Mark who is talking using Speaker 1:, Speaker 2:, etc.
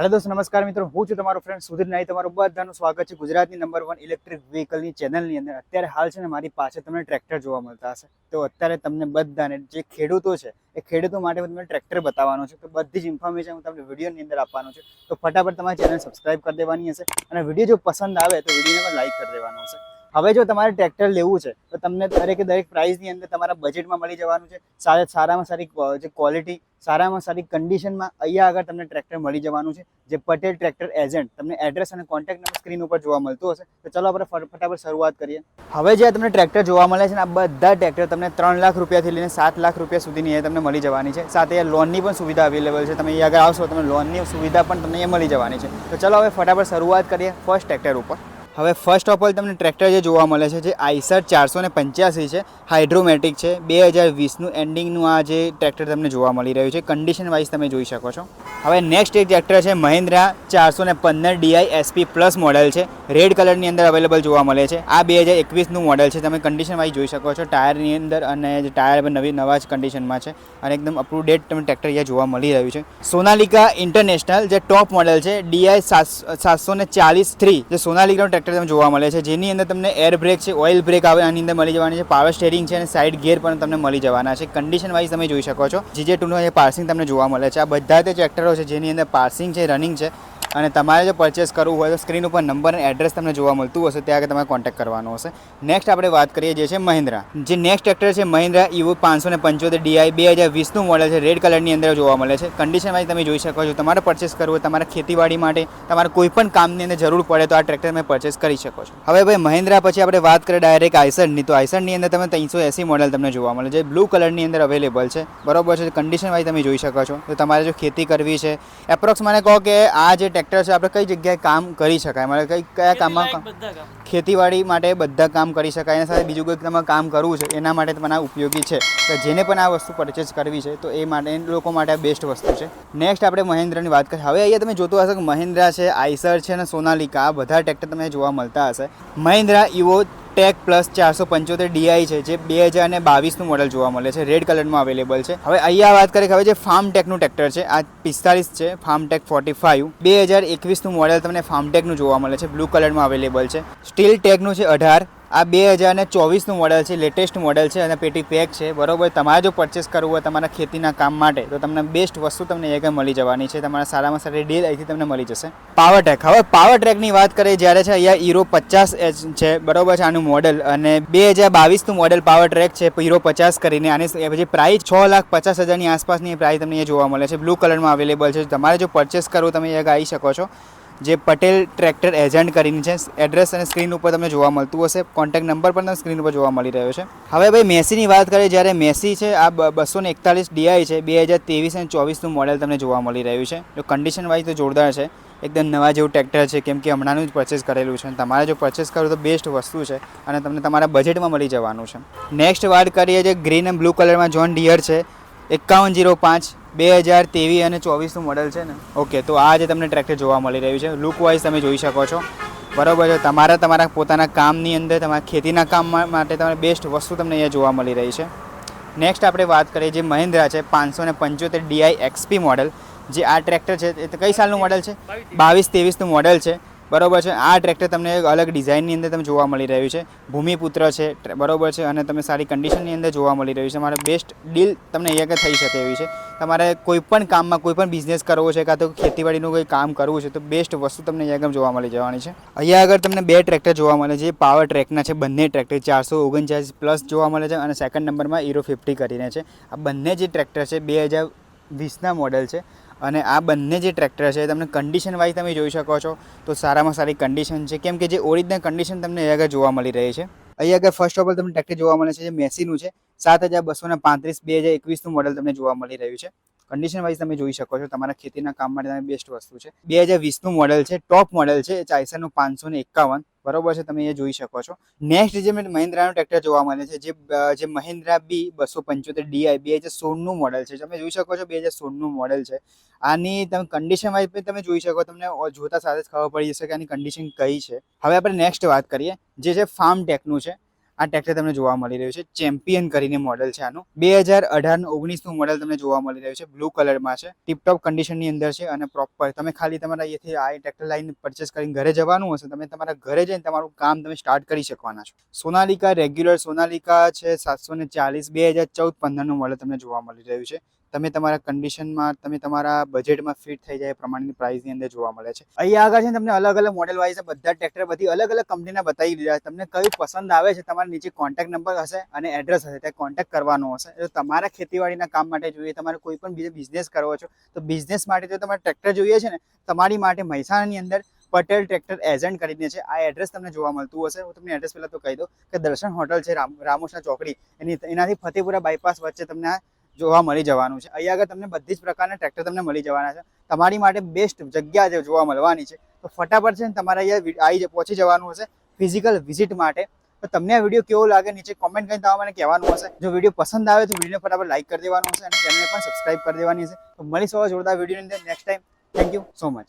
Speaker 1: Hello દોસ્તો, નમસ્કાર મિત્રો. હું છું તમારો ફ્રેન્ડ સુધીર નાઈ. તમારું બધાનું સ્વાગત છે ગુજરાતની નંબર 1 ઇલેક્ટ્રિક વ્હીકલની ચેનલની અંદર. અત્યારે હાલ છે ને મારી પાસે તમને ટ્રેક્ટર જોવા મળતા હશે. તો અત્યારે તમને બધાને જે ખેડૂતો છે એ ખેડૂતો માટે તમને ટ્રેક્ટર બતાવવાનો છે. તો બધી જ ઇન્ફોર્મેશન હું તમને વિડીયોની અંદર આપવાનો છું. તો ફટાફટ તમારી ચેનલ સબસ્ક્રાઇબ કરી દેવાની હશે અને વિડીયો જો પસંદ આવે તો વિડીયોને પણ લાઈક કરી દેવાનો હશે. હવે જો તમારે ટ્રેક્ટર લેવું છે તો તમને દરેક પ્રાઇસની અંદર તમારા બજેટમાં મળી જવાનું છે. સારામાં સારી જે ક્વોલિટી, સારામાં સારી કન્ડિશનમાં અહીંયા આગળ તમને ટ્રેક્ટર મળી જવાનું છે. જે પટેલ ટ્રેક્ટર એજન્ટ, તમને એડ્રેસ અને કોન્ટેક્ટ નંબર સ્ક્રીન ઉપર જોવા મળતું હશે. તો ચલો આપણે ફટાફટ શરૂઆત કરીએ. હવે જે તમને ટ્રેક્ટર જોવા મળે છે ને, આ બધા ટ્રેક્ટર તમને 3 લાખ રૂપિયાથી લઈને 7 લાખ રૂપિયા સુધીની એ તમને મળી જવાની છે. સાથે લોનની પણ સુવિધા અવેલેબલ છે. તમે અહીંયા આગળ આવશો તમને લોનની સુવિધા પણ તમને એ મળી જવાની છે. તો ચલો હવે ફટાફટ શરૂઆત કરીએ ફર્સ્ટ ટ્રેક્ટર ઉપર. હવે ફર્સ્ટ ઓફ ઓલ તમને ટ્રેક્ટર જે જોવા મળે છે જે આઈસર 485 છે, હાઇડ્રોમેટિક છે. 2020નું એન્ડિંગનું આ જે ટ્રેક્ટર તમને જોવા મળી રહ્યું છે. કન્ડિશન વાઇઝ તમે જોઈ શકો છો. હવે નેક્સ્ટ એક ટ્રેક્ટર છે Mahindra 415 DI SP plus model છે. રેડ કલરની અંદર અવેલેબલ જોવા મળે છે. આ 2021નું મોડેલ છે. તમે કન્ડિશન વાઇઝ જોઈ શકો છો ટાયરની અંદર, અને જે ટાયર પણ નવા જ કન્ડિશનમાં છે અને એકદમ અપ ટુ ડેટ તમને ટ્રેક્ટર અહીંયા જોવા મળી રહ્યું છે. સોનાલિકા ઇન્ટરનેશનલ જે ટોપ મોડેલ છે, DI 743, જે સોનાલિકાનું ટ્રેક્ટર તમે જોવા મળે છે. જેની અંદર તમને એર બ્રેક છે, ઓઇલ બ્રેક આવે આની અંદર મળી જવાની છે, પાવર સ્ટેરિંગ છે અને સાઇડ ગિયર પણ તમને મળી જવાના છે. કન્ડિશન વાઇઝ તમે જોઈ શકો છો. GJ2નું એ પાર્સિંગ તમને જોવા મળે છે. આ બધા તે ટ્રેક્ટરો છે જેની અંદર પાર્સિંગ છે, રનિંગ છે. અને તમારે જો પરચેસ કરવું હોય તો સ્ક્રીન ઉપર નંબર અને એડ્રેસ તમને જોવા મળતું હશે, ત્યાં આગળ તમારે કોન્ટેક્ટ કરવાનો હશે. નેક્સ્ટ આપણે વાત કરીએ જે છે મહિન્દ્રા. જે નેક્સ્ટ ટ્રેક્ટર છે મહિન્દ્રા EVO 575 DI 2020નું મોડેલ છે. રેડ કલરની અંદર જોવા મળે છે. કન્ડિશન વાઇઝ તમે જોઈ શકો છો. તમારે પરચેસ કરવું હોય, તમારા ખેતીવાડી માટે, તમારે કોઈ પણ કામની અંદર જરૂર પડે તો આ ટ્રેક્ટર તમે પરચેસ કરી શકો છો. હવે ભાઈ મહિન્દ્રા પછી આપણે વાત કરીએ ડાયરેક્ટ આઈસરની. તો આઈસરની અંદર તમે 380 મોડેલ તમને જોવા મળે છે. બ્લુ કલરની અંદર અવેલેબલ છે, બરોબર છે. કન્ડિશન વાઇઝ તમે જોઈ શકો છો. તો તમારે જો ખેતી કરવી છે, એપ્રોક્સ મને કહો કે આ જે ટ્રેક્ટર છે આપણે કઈ જગ્યાએ કામ કરી શકાય, મારે કયા કામમાં ખેતીવાડી માટે બધા કામ કરી શકાય. એના સાથે બીજું કંઈક તમારે કામ કરવું છે એના માટે તમને આ ઉપયોગી છે. તો જેને પણ આ વસ્તુ પરચેસ કરવી છે તો એ માટે લોકો માટે આ બેસ્ટ વસ્તુ છે. નેક્સ્ટ આપણે મહિન્દ્રાની વાત કરીએ. હવે અહીંયા તમે જોતું હશે કે મહિન્દ્રા છે, આઈસર છે અને સોનાલિકા, આ બધા ટ્રેક્ટર તમને જોવા મળતા હશે. Mahindra EVO tech plus 475 DI છે, જે 2022નું મોડેલ જોવા મળે છે. રેડ કલરમાં અવેલેબલ છે. હવે અહીંયા વાત કરીએ કે હવે જે ફાર્મટેકનું ટ્રેક્ટર છે, આ 45 છે, ફાર્મટેક 45 2021નું મોડેલ તમને ફાર્મટેકનું જોવા મળે છે. બ્લુ કલરમાં અવેલેબલ છે. સ્ટીલ ટેકનું છે 18. આ 2024નું મોડેલ છે, લેટેસ્ટ મોડેલ છે અને પેટી પેક છે, બરોબર. તમારે જો પરચેસ કરવું હોય તમારા ખેતીના કામ માટે તો તમને બેસ્ટ વસ્તુ તમને એક મળી જવાની છે. તમારા સારામાં સારી ડીલ અહીંથી તમને મળી જશે. પાવરટેક. હવે પાવરટેકની વાત કરીએ જ્યારે છે અહીંયા હીરો 50 છે, બરોબર છે આનું મોડેલ, અને 2022નું મોડેલ પાવરટ્રેક છે, હીરો 50 કરીને. આની પછી પ્રાઇસ 6,50,000ની આસપાસની પ્રાઇસ તમને જોવા મળે છે. બ્લુ કલરમાં અવેલેબલ છે. તમારે જો પરચેસ કરવું તમે અહીંયા આવી શકો છો. જે પટેલ ટ્રેક્ટર એજન્ટ કરીને છે. એડ્રેસ અને સ્ક્રીન ઉપર તમને જોવા મળતું હશે. કોન્ટેક્ટ નંબર પણ તમને સ્ક્રીન ઉપર જોવા મળી રહ્યો છે. હવે ભાઈ મેસીની વાત કરીએ. જ્યારે મેસી છે આ 241 DI છે, 2023 અને 24નું મોડેલ તમને જોવા મળી રહ્યું છે. જો કન્ડિશન વાઇઝ તો જોરદાર છે, એકદમ નવા જેવું ટ્રેક્ટર છે, કેમ કે હમણાંનું જ પરચેસ કરેલું છે. તમારે જો પરચેસ કરવું તો બેસ્ટ વસ્તુ છે અને તમને તમારા બજેટમાં મળી જવાનું છે. નેક્સ્ટ વાત કરીએ જે ગ્રીન અને બ્લુ કલરમાં જોન ડિયર છે, 5105 2023 અને 24નું મોડેલ છે ને. ઓકે, તો આ જે તમને ટ્રેક્ટર જોવા મળી રહ્યું છે, લુક વાઇઝ તમે જોઈ શકો છો, બરાબર છે. તમારા પોતાના કામની અંદર, તમારા ખેતીના કામ માટે તમારે બેસ્ટ વસ્તુ તમને અહીંયા જોવા મળી રહી છે. નેક્સ્ટ આપણે વાત કરીએ જે મહિન્દ્રા છે 575 DI XP મોડેલ. જે આ ટ્રેક્ટર છે એ કઈ સાલનું મોડેલ છે? 22-23નું મોડેલ છે, બરોબર છે. આ ટ્રેક્ટર તમને એક અલગ ડિઝાઇનની અંદર તમે જોવા મળી રહ્યું છે. ભૂમિપુત્ર છે, બરોબર છે, અને તમે સારી કન્ડિશનની અંદર જોવા મળી રહ્યું છે. મારે બેસ્ટ ડીલ તમને અહીંયા થઈ શકે એવી છે. તમારે કોઈ પણ કામમાં, કોઈ પણ બિઝનેસ કરવો છે કાં તો ખેતીવાડીનું કોઈ કામ કરવું છે તો બેસ્ટ વસ્તુ તમને અહીંયા જોવા મળી જવાની છે. અહીંયા આગળ તમને બે ટ્રેક્ટર જોવા મળે છે. પાવર ટ્રેકના છે બંને ટ્રેક્ટર, 439 પ્લસ જોવા મળે છે અને સેકન્ડ નંબરમાં હીરો 50 કરીને છે. આ બંને જે ટ્રેક્ટર છે 2020ના મોડેલ છે. અને આ બંને જે ટ્રેક્ટર છે તમને કન્ડિશન વાઇઝ તમે જોઈ શકો છો તો સારામાં સારી કન્ડિશન છે, કેમ કે જે ઓરિજિનલ કન્ડિશન તમને અહીંયા આગળ જોવા મળી રહી છે. અહીંયા આગળ ફર્સ્ટ ઓફ ઓલ તમને ટ્રેક્ટર જોવા મળે છે જે મેસીનું છે, 7235 2021નું મોડેલ તમને જોવા મળી રહ્યું છે. કન્ડિશન વાઇઝ તમે જોઈ શકો છો. તમારા ખેતીના કામ માટે તમે બેસ્ટ વસ્તુ છે. 2020નું મોડેલ છે, ટોપ મોડેલ છે, આઈસરનું 551, બરોબર છે, તમે એ જોઈ શકો છો. નેક્સ્ટ જે મહિન્દ્રાનું ટ્રેક્ટર જોવા મળે છે જે મહિન્દ્રા B275 DI 2016નું મોડેલ છે. તમે જોઈ શકો છો 2016નું મોડેલ છે. આની તમે કન્ડિશન વાઇઝ પણ તમે જોઈ શકો, તમને જોતા સાથે જ ખબર પડી જશે કે આની કન્ડિશન કઈ છે. હવે આપણે નેક્સ્ટ વાત કરીએ જે છે ફાર્મટેકનું છે. આ ટ્રેક્ટર તમને જોવા મળી રહ્યું છે. ચેમ્પિયન કરીને મોડલ છે આનું. 2018-19નું મોડલ તમને જોવા મળી રહ્યું છે. બ્લુ કલરમાં છે. ટીપટોપ કન્ડિશનની અંદર છે અને પ્રોપર તમે ખાલી તમારા અહીંયાથી આ ટ્રેક્ટર લાઈન પરચેસ કરીને ઘરે જવાનું હશે. તમે તમારા ઘરે જઈને તમારું કામ તમે સ્ટાર્ટ કરી શકવાના છો. સોનાલિકા રેગ્યુલર સોનાલિકા છે 740 2014-15નું મોડલ તમને જોવા મળી રહ્યું છે. તમે તમારા કન્ડિશનમાં તમે તમારા બજેટમાં ફિટ થઈ જાય પ્રમાણેની પ્રાઇસની અંદર જોવા મળે છે. અહીંયા આગળ છે તમને અલગ અલગ મોડેલ વાઇઝ બધા ટ્રેક્ટર બધી અલગ અલગ કંપનીના બતાવી દીધા છે. તમને કયું પસંદ આવે છે તમારા નીચે કોન્ટેક્ટ નંબર હશે અને એડ્રેસ હશે, ત્યાં કોન્ટેક્ટ કરવાનો હશે. જો તમારા ખેતીવાડીના કામ માટે જોઈએ, તમારે કોઈ પણ બીજો બિઝનેસ કરવો છો તો બિઝનેસ માટે જો તમારે ટ્રેક્ટર જોઈએ છે ને, તમારી માટે મહેસાણાની અંદર પટેલ ટ્રેક્ટર એજન્ટ કરીને છે. આ એડ્રેસ તમને જોવા મળતું હશે. હું તમને એડ્રેસ પહેલાં તો કહી દઉં કે દર્શન હોટલ છે રામોસના ચોકડી, એનાથી ફતેપુરા બાયપાસ વચ્ચે તમને જોવા મળી જવાનું છે. અહીંયા આગળ તમને બધી જ પ્રકારના ટ્રેક્ટર તમને મળી જવાના છે. તમારી માટે બેસ્ટ જગ્યા જે જોવા મળવાની છે. તો ફટાફટ છે ને તમારે અહીંયા પહોંચી જવાનું હશે ફિઝિકલ વિઝિટ માટે. તો તમને આ વિડીયો કેવો લાગે નીચે કોમેન્ટ કરીને તમારે મને કહેવાનું હશે. જો વિડીયો પસંદ આવે તો વિડીયોને ફટાફટ લાઈક કરી દેવાનું હશે અને ચેનલને પણ સબસ્ક્રાઈબ કરી દેવાની હશે. તો મળીશું જોરદાર વિડીયોની અંદર next time. Thank you so much.